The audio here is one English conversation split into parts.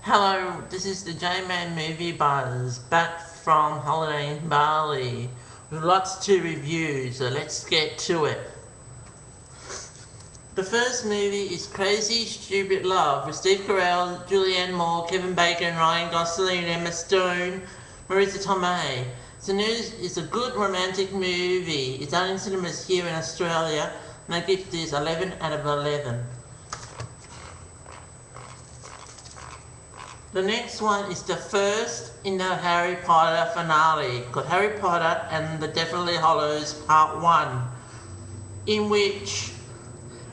Hello, this is the J-Man Movie Buzz, back from holiday in Bali, with lots to review, so let's get to it. The first movie is Crazy Stupid Love, with Steve Carell, Julianne Moore, Kevin Bacon, Ryan Gosling, Emma Stone, Marisa Tomei. It's a good romantic movie. It's out in cinemas here in Australia, and I give this 11 out of 11. The next one is the first in the Harry Potter finale, called Harry Potter and the Deathly Hallows Part 1, in which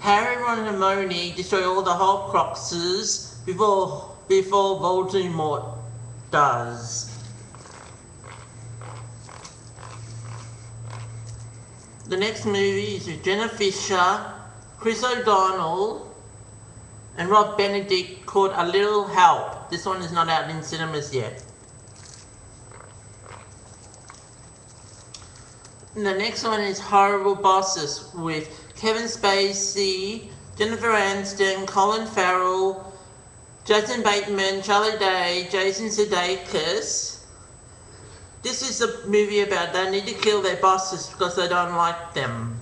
Harry, Ron and Hermione destroy all the Horcruxes before Voldemort does. The next movie is with Jenna Fisher, Chris O'Donnell and Rob Benedict, called A Little Help. This one is not out in cinemas yet. And the next one is Horrible Bosses with Kevin Spacey, Jennifer Aniston, Colin Farrell, Jason Bateman, Charlie Day, Jason Sudeikis. This is a movie about they need to kill their bosses because they don't like them.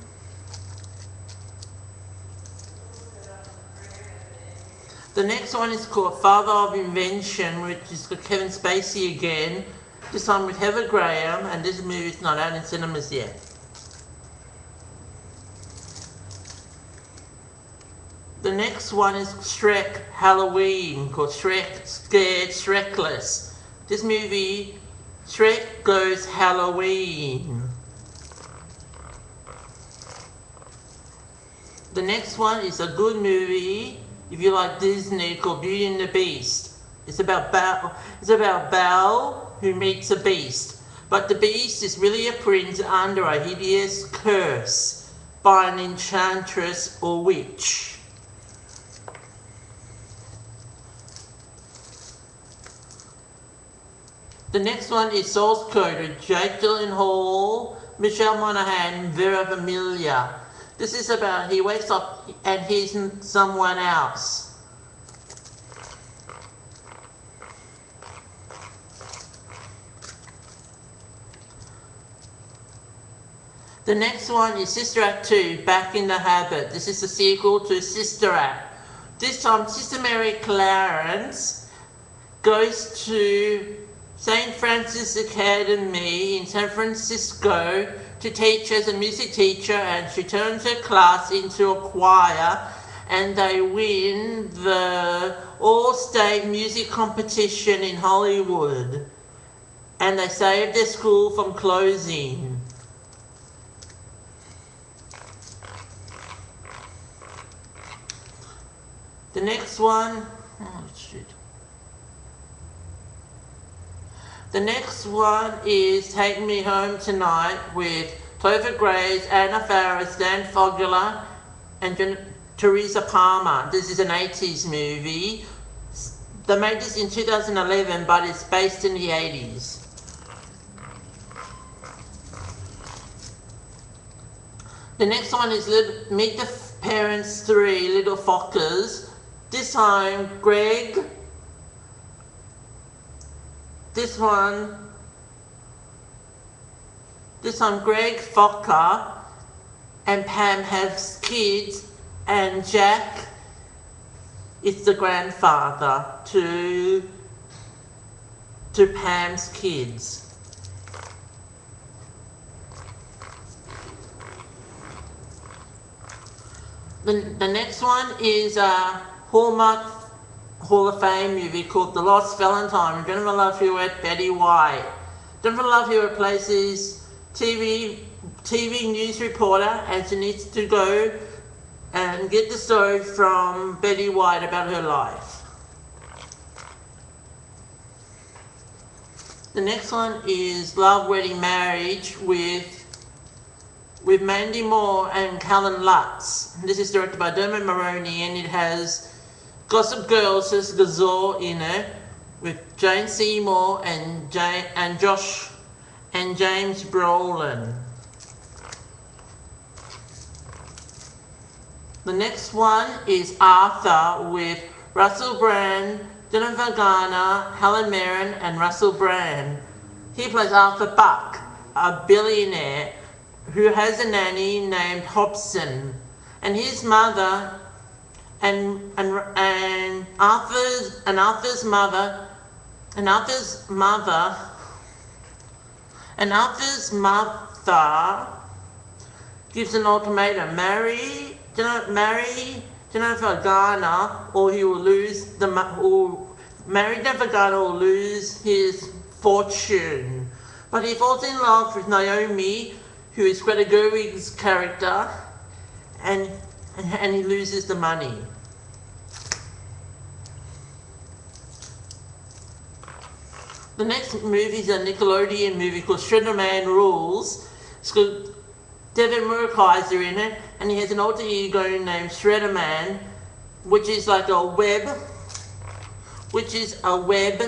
The next one is called Father of Invention, which is got Kevin Spacey again, this time with Heather Graham, and this movie is not out in cinemas yet. The next one is Shrek Halloween, called Shrek Scared Shrekless. This movie, Shrek Goes Halloween. The next one is a good movie, if you like Disney, called Beauty and the Beast. It's about Belle who meets a beast. But the beast is really a prince under a hideous curse by an enchantress or witch. The next one is Source Code with Jake Gyllenhaal, Michelle Monaghan, Vera Vermiglia. This is about he wakes up and he's someone else. The next one is Sister Act 2, Back in the Habit. This is a sequel to Sister Act. This time Sister Mary Clarence goes to St. Francis Academy in San Francisco to teach as a music teacher, and she turns her class into a choir and they win the all-state music competition in Hollywood and they save their school from closing. The next one, The next one is Take Me Home Tonight with Topher Grace, Anna Faris, Dan Fogler and Teresa Palmer. This is an 80s movie. They made this in 2011, but it's based in the 80s. The next one is Meet the Parents 3, Little Fockers. This time Greg Fokker and Pam have kids, and Jack is the grandfather to Pam's kids. The next one is a Hallmark Hall of Fame movie called The Lost Valentine with Jennifer Love Hewitt, Betty White. Jennifer Love Hewitt replaces TV news reporter, and she needs to go and get the story from Betty White about her life. The next one is Love, Wedding, Marriage with Mandy Moore and Callan Lutz. This is directed by Dermot Mulroney and it has Gossip Girl says Gazor in it with Jane Seymour and Josh and James Brolin. The next one is Arthur with Russell Brand, Jennifer Garner, Helen Mirren, and Russell Brand. He plays Arthur Buck, a billionaire who has a nanny named Hobson, and his mother and Arthur's mother gives an ultimatum: marry Jennifer Garner, or he will lose marry Jennifer Garner or lose his fortune. But he falls in love with Naomi, who is Greta Gerwig's character, and he loses the money. The next movie is a Nickelodeon movie called Shredder Man Rules. It's got Devin Murkaiser in it, and he has an alter ego named Shredder Man, which is a web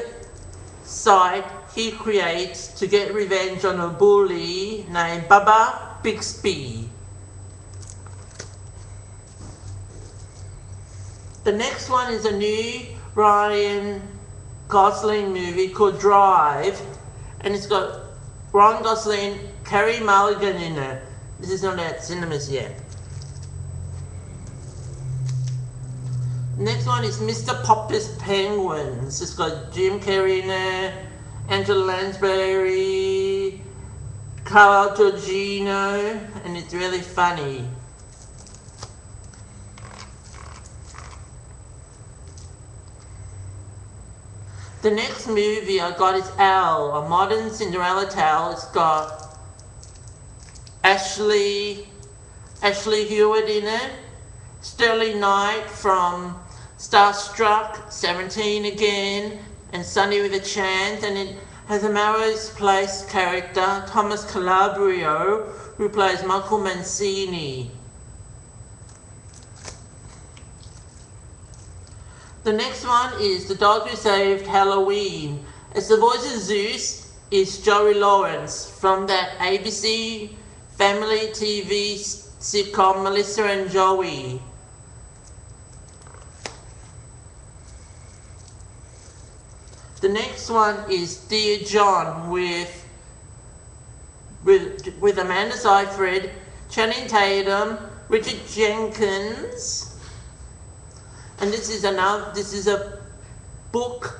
site he creates to get revenge on a bully named Bubba Bixby. The next one is a new Ryan Gosling movie called Drive, and it's got Ryan Gosling, Carey Mulligan in it. This is not at cinemas yet. Next one is Mr. Popper's Penguins. It's got Jim Carrey in it, Angela Lansbury, Carl Giorgino, and it's really funny. The next movie I got is Elle, a modern Cinderella tale. It's got Ashley Hewitt in it, Sterling Knight from Starstruck, 17 Again, and Sunny with a Chance, and it has a Melrose Place character, Thomas Calabrio, who plays Michael Mancini. The next one is The Dog Who Saved Halloween. As the voice of Zeus is Joey Lawrence from that ABC family TV sitcom Melissa and Joey. The next one is Dear John with Amanda Seyfried, Channing Tatum, Richard Jenkins. And this is a book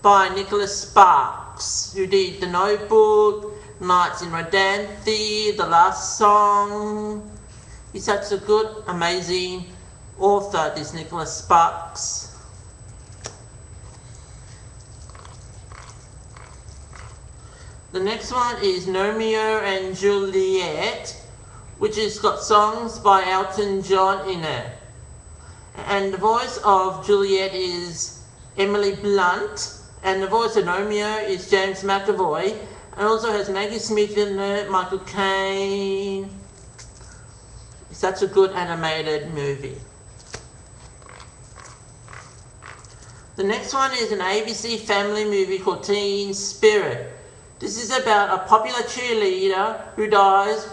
by Nicholas Sparks, who did The Notebook, Nights in Rodanthe, The Last Song. He's such a good, amazing author, this Nicholas Sparks. The next one is Romeo and Juliet, which has got songs by Elton John in it. And the voice of Juliet is Emily Blunt, and the voice of Romeo is James McAvoy, and also has Maggie Smith in it, Michael Caine. It's such a good animated movie. The next one is an ABC family movie called Teen Spirit. This is about a popular cheerleader who dies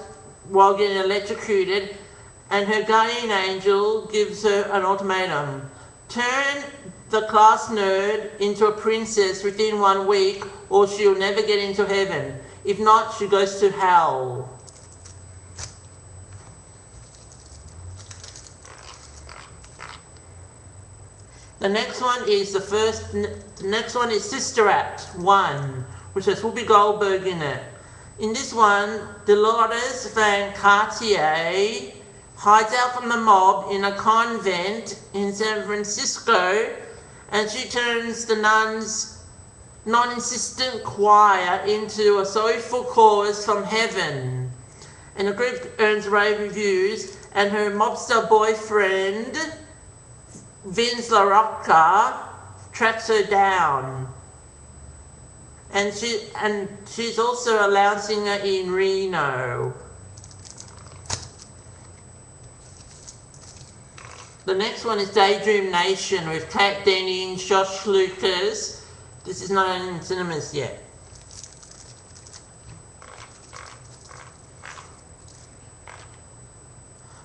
while getting electrocuted, and her guardian angel gives her an ultimatum: turn the class nerd into a princess within 1 week, or she'll never get into heaven. If not, she goes to hell. The next one is Sister Act 1, which has Whoopi Goldberg in it. In this one, Dolores Van Cartier hides out from the mob in a convent in San Francisco, and she turns the nuns' non-insistent choir into a soulful chorus from heaven. And the group earns rave reviews, and her mobster boyfriend, Vince LaRocca, tracks her down. And she's also a lounge singer in Reno. The next one is Daydream Nation with Kat Dennings, Josh Lucas. This is not in cinemas yet.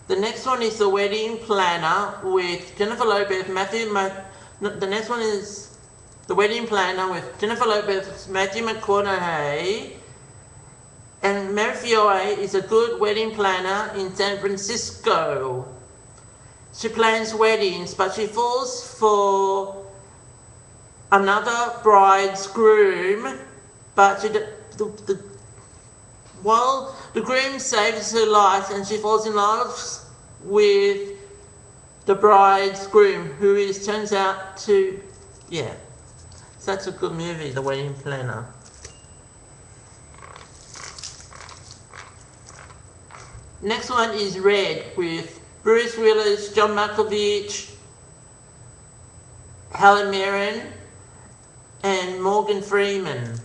The next one is The Wedding Planner with Jennifer Lopez, Matthew The next one is The Wedding Planner with Jennifer Lopez, Matthew McConaughey, and Mary Fiore is a good wedding planner in San Francisco. She plans weddings, but she falls for another bride's groom, but while the groom saves her life and she falls in love with the bride's groom, who turns out to, yeah, such a good movie, The Wedding Planner. Next one is Red with Bruce Willis, John Malkovich, Helen Mirren, and Morgan Freeman.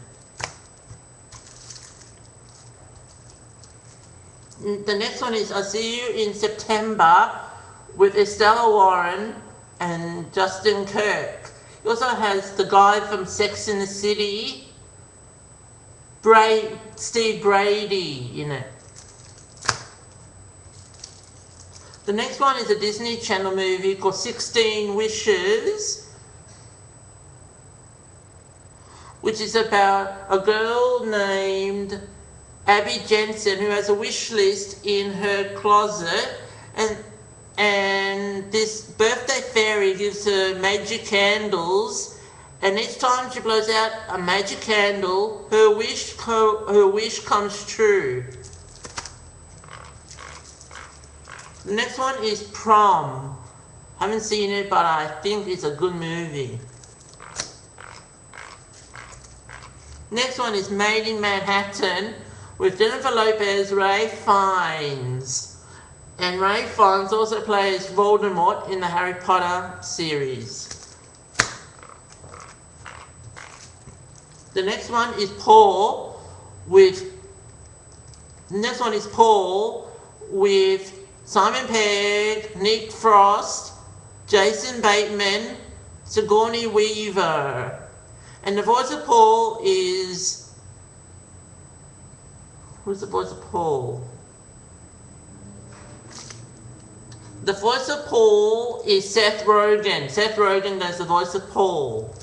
The next one is I See You in September with Estella Warren and Justin Kirk. It also has the guy from Sex and the City, Steve Brady, in it. The next one is a Disney Channel movie called 16 Wishes, which is about a girl named Abby Jensen who has a wish list in her closet, and this birthday fairy gives her magic candles, and each time she blows out a magic candle, her wish comes true. The next one is Prom. Haven't seen it, but I think it's a good movie. Next one is Made in Manhattan with Jennifer Lopez, Ralph Fiennes. And Ralph Fiennes also plays Voldemort in the Harry Potter series. The next one is Paul with Simon Pegg, Nick Frost, Jason Bateman, Sigourney Weaver. And the voice of Paul is... Who's the voice of Paul? The voice of Paul is Seth Rogen. Seth Rogen does the voice of Paul.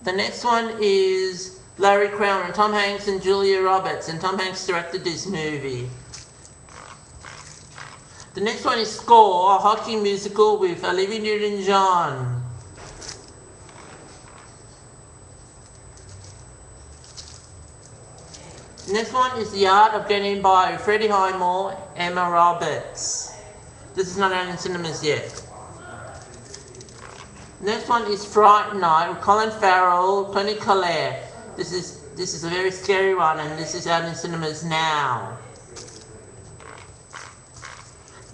The next one is Larry Crown and Tom Hanks and Julia Roberts, and Tom Hanks directed this movie. The next one is Score, a hockey musical with Olivia Newton-John. Next one is The Art of Getting By with Freddie Highmore, Emma Roberts. This is not out in cinemas yet. Next one is Fright Night with Colin Farrell, Toni Collette. This is a very scary one, and this is out in cinemas now.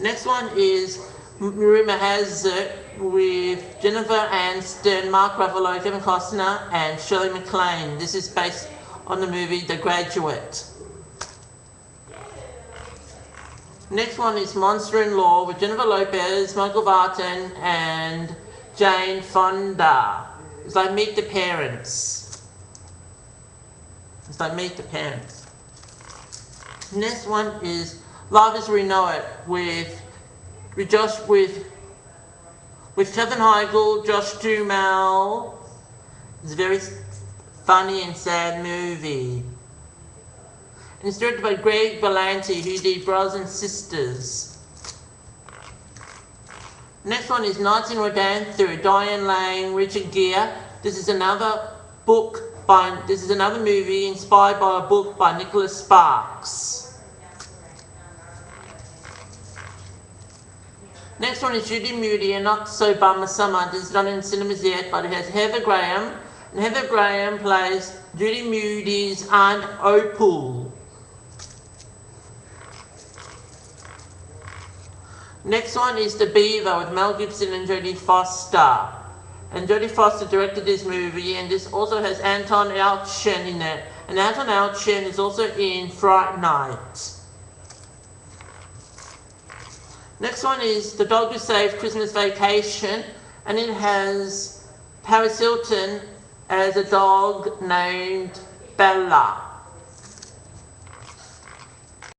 Next one is Rumor Has It with Jennifer Aniston, Mark Ruffalo, Kevin Costner, and Shirley MacLaine. This is based on the movie The Graduate. Next one is Monster in Law with Jennifer Lopez, Michael Vartan, and Jane Fonda. It's like Meet the Parents. Next one is Love as We Know It with Kevin Heigl, Josh Duhamel. It's a very funny and sad movie. And it's directed by Greg Berlanti, who did Brothers and Sisters. Next one is Nights in Rodanthe, Diane Lane, Richard Gere. This is another movie inspired by a book by Nicholas Sparks. Next one is Judy Moody and Not So Bummer Summer. This is not in cinemas yet, but it has Heather Graham. And Heather Graham plays Judy Moody's Aunt Opal. Next one is The Beaver with Mel Gibson and Jodie Foster. And Jodie Foster directed this movie, and this also has Anton Yelchin in it. And Anton Yelchin is also in Fright Night. Next one is The Dog Who Saved Christmas Vacation, and it has Paris Hilton as a dog named Bella.